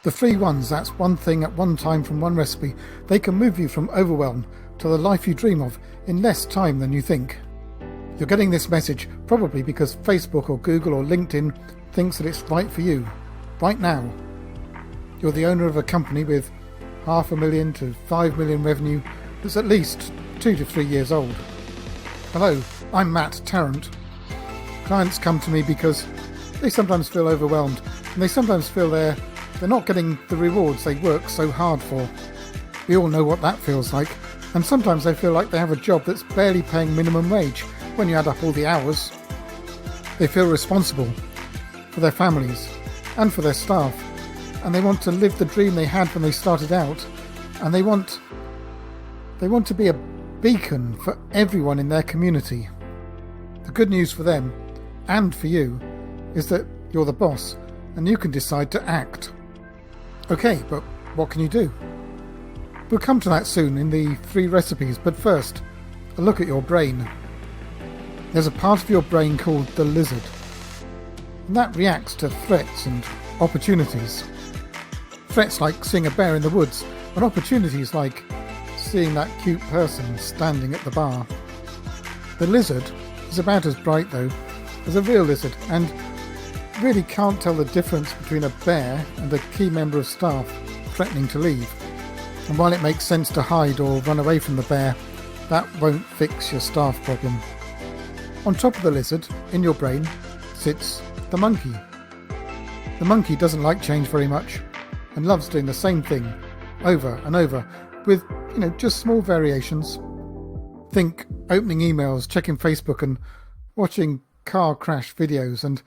The free ones, that's one thing at one time from one recipe. They can move you from overwhelm to the life you dream of in less time than you think. You're getting this message probably because Facebook or Google or LinkedIn thinks that it's right for you, right now. You're the owner of a company with 500,000 to 5 million revenue that's at least 2 to 3 years old. Hello, I'm Matt Tarrant. Clients come to me because they sometimes feel overwhelmed and they sometimes feel they're not getting the rewards they work so hard for. We all know what that feels like, and sometimes they feel like they have a job that's barely paying minimum wage when you add up all the hours. They feel responsible for their families and for their staff, and they want to live the dream they had when they started out, and they want to be a beacon for everyone in their community. The good news for them, and for you, is that you're the boss, and you can decide to act. Okay, but what can you do? We'll come to that soon in the 3 recipes, but first, a look at your brain. There's a part of your brain called the lizard, and that reacts to threats and opportunities. Threats like seeing a bear in the woods, and opportunities like seeing that cute person standing at the bar. The lizard is about as bright, though, as a real lizard, and really can't tell the difference between a bear and a key member of staff threatening to leave. And while it makes sense to hide or run away from the bear, that won't fix your staff problem. On top of the lizard, in your brain, sits the monkey. The monkey doesn't like change very much and loves doing the same thing over and over with, just small variations. Think opening emails, checking Facebook and watching car crash videos, and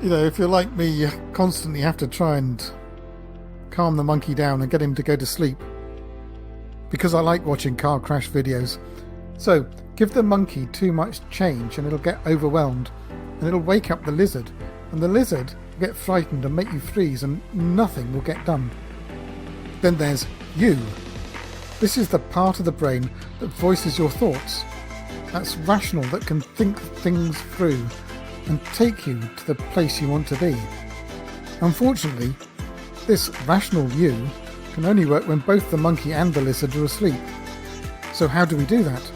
if you're like me, you constantly have to try and calm the monkey down and get him to go to sleep. Because I like watching car crash videos. So give the monkey too much change and it'll get overwhelmed, and it'll wake up the lizard, and the lizard will get frightened and make you freeze, and nothing will get done. Then there's you. This is the part of the brain that voices your thoughts. That's rational, that can think things through and take you to the place you want to be. Unfortunately, this rational you can only work when both the monkey and the lizard are asleep. So how do we do that?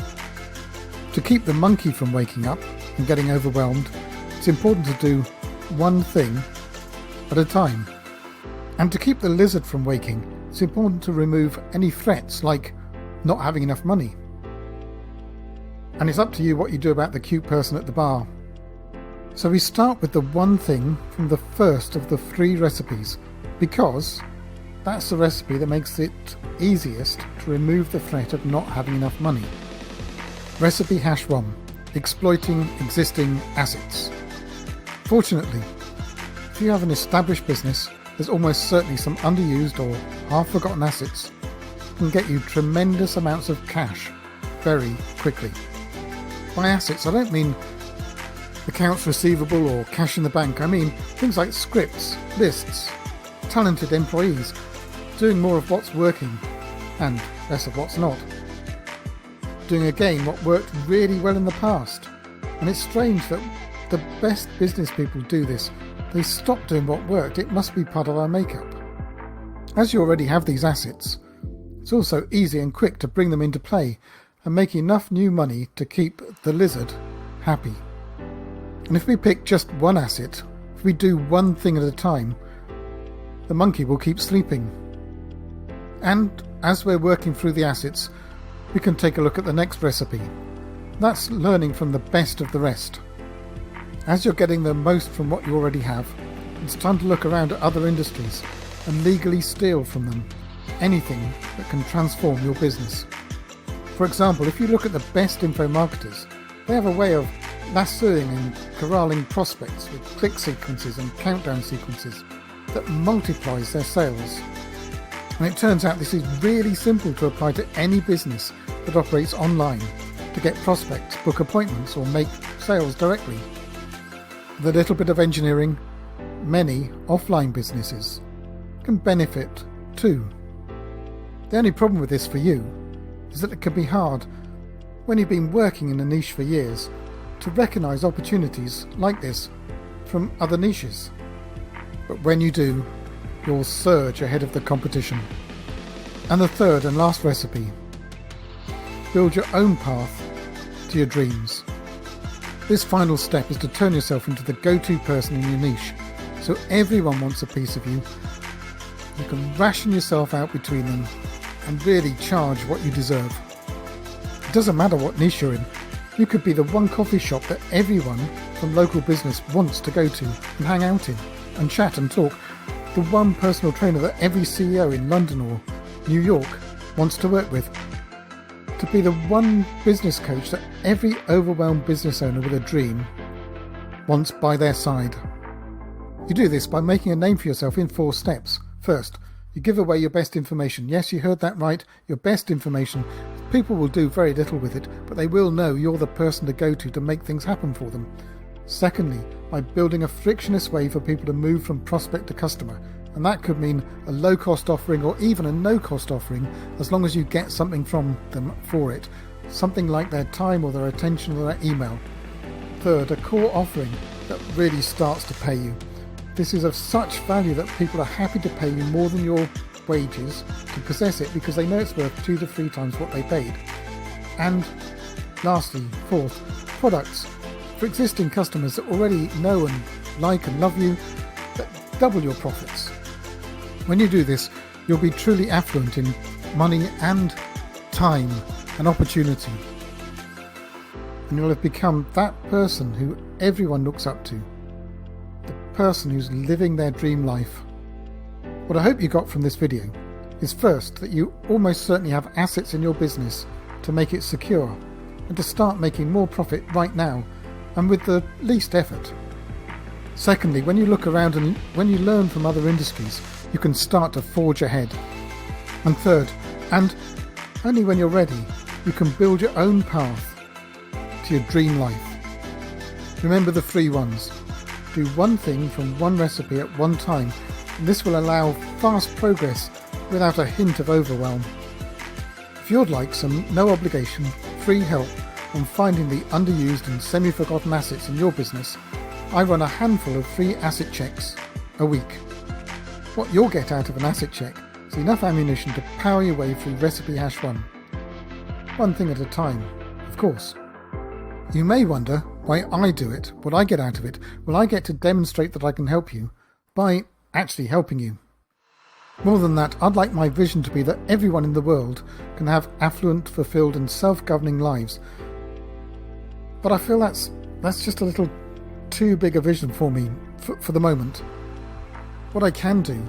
To keep the monkey from waking up and getting overwhelmed, it's important to do one thing at a time. And to keep the lizard from waking, it's important to remove any threats like not having enough money. And it's up to you what you do about the cute person at the bar. So we start with the one thing from the first of the 3 recipes, because that's the recipe that makes it easiest to remove the threat of not having enough money. Recipe #1, exploiting existing assets. Fortunately, if you have an established business, there's almost certainly some underused or half-forgotten assets that can get you tremendous amounts of cash very quickly. By assets, I don't mean accounts receivable or cash in the bank. I mean things like scripts, lists, talented employees, doing more of what's working and less of what's not. Doing again what worked really well in the past. And it's strange that the best business people do this. They stop doing what worked. It must be part of our makeup. As you already have these assets, it's also easy and quick to bring them into play and make enough new money to keep the lizard happy. And if we pick just one asset, if we do one thing at a time, the monkey will keep sleeping. And as we're working through the assets, we can take a look at the next recipe. That's learning from the best of the rest. As you're getting the most from what you already have, it's time to look around at other industries and legally steal from them anything that can transform your business. For example, if you look at the best info marketers, they have a way of lassoing and corralling prospects with click sequences and countdown sequences that multiplies their sales. And it turns out this is really simple to apply to any business that operates online to get prospects, book appointments, or make sales directly. With a little bit of engineering, many offline businesses can benefit too. The only problem with this for you is that it can be hard, when you've been working in a niche for years, to recognise opportunities like this from other niches. But when you do, you'll surge ahead of the competition. And the third and last recipe: build your own path to your dreams. This final step is to turn yourself into the go-to person in your niche, so everyone wants a piece of you. You can ration yourself out between them and really charge what you deserve. It doesn't matter what niche you're in. You could be the one coffee shop that everyone from local business wants to go to and hang out in and chat and talk. The one personal trainer that every CEO in London or New York wants to work with. To be the one business coach that every overwhelmed business owner with a dream wants by their side. You do this by making a name for yourself in 4 steps. First, you give away your best information. Yes, you heard that right, your best information. People will do very little with it, but they will know you're the person to go to make things happen for them. Secondly, by building a frictionless way for people to move from prospect to customer. And that could mean a low-cost offering or even a no-cost offering, as long as you get something from them for it. Something like their time or their attention or their email. Third, a core offering that really starts to pay you. This is of such value that people are happy to pay you more than your wages to possess it, because they know it's worth 2 to 3 times what they paid. And lastly, fourth, products for existing customers that already know and like and love you, that double your profits. When you do this, you'll be truly affluent in money and time and opportunity. And you'll have become that person who everyone looks up to. The person who's living their dream life. What I hope you got from this video is, first, that you almost certainly have assets in your business to make it secure and to start making more profit right now and with the least effort. Secondly, when you look around and when you learn from other industries, you can start to forge ahead. And third, and only when you're ready, you can build your own path to your dream life. Remember the 3 ones. Do one thing from one recipe at one time, and this will allow fast progress without a hint of overwhelm. If you'd like some no-obligation, free help on finding the underused and semi-forgotten assets in your business, I run a handful of free asset checks a week. What you'll get out of an asset check is enough ammunition to power your way through Recipe Hash 1. One thing at a time, of course. You may wonder why I do it, what I get out of it. Well, I get to demonstrate that I can help you by actually helping you. More than that, I'd like my vision to be that everyone in the world can have affluent, fulfilled and self-governing lives. But I feel that's just a little too big a vision for me for the moment. What I can do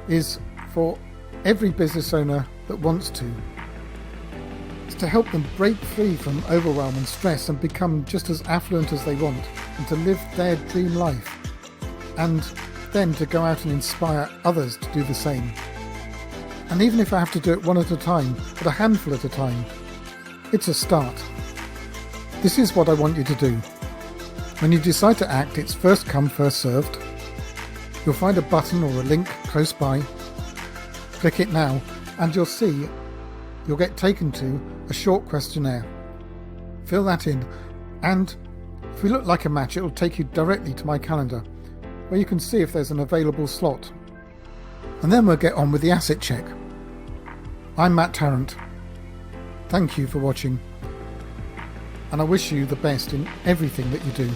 is, for every business owner that wants to, is to help them break free from overwhelm and stress and become just as affluent as they want, and to live their dream life, and then to go out and inspire others to do the same. And even if I have to do it one at a time, but a handful at a time, it's a start. This is what I want you to do. When you decide to act, it's first come, first served. You'll find a button or a link close by. Click it now and you'll see you'll get taken to a short questionnaire. Fill that in, and if we look like a match, it'll take you directly to my calendar, where you can see if there's an available slot. And then we'll get on with the asset check. I'm Matt Tarrant. Thank you for watching, and I wish you the best in everything that you do.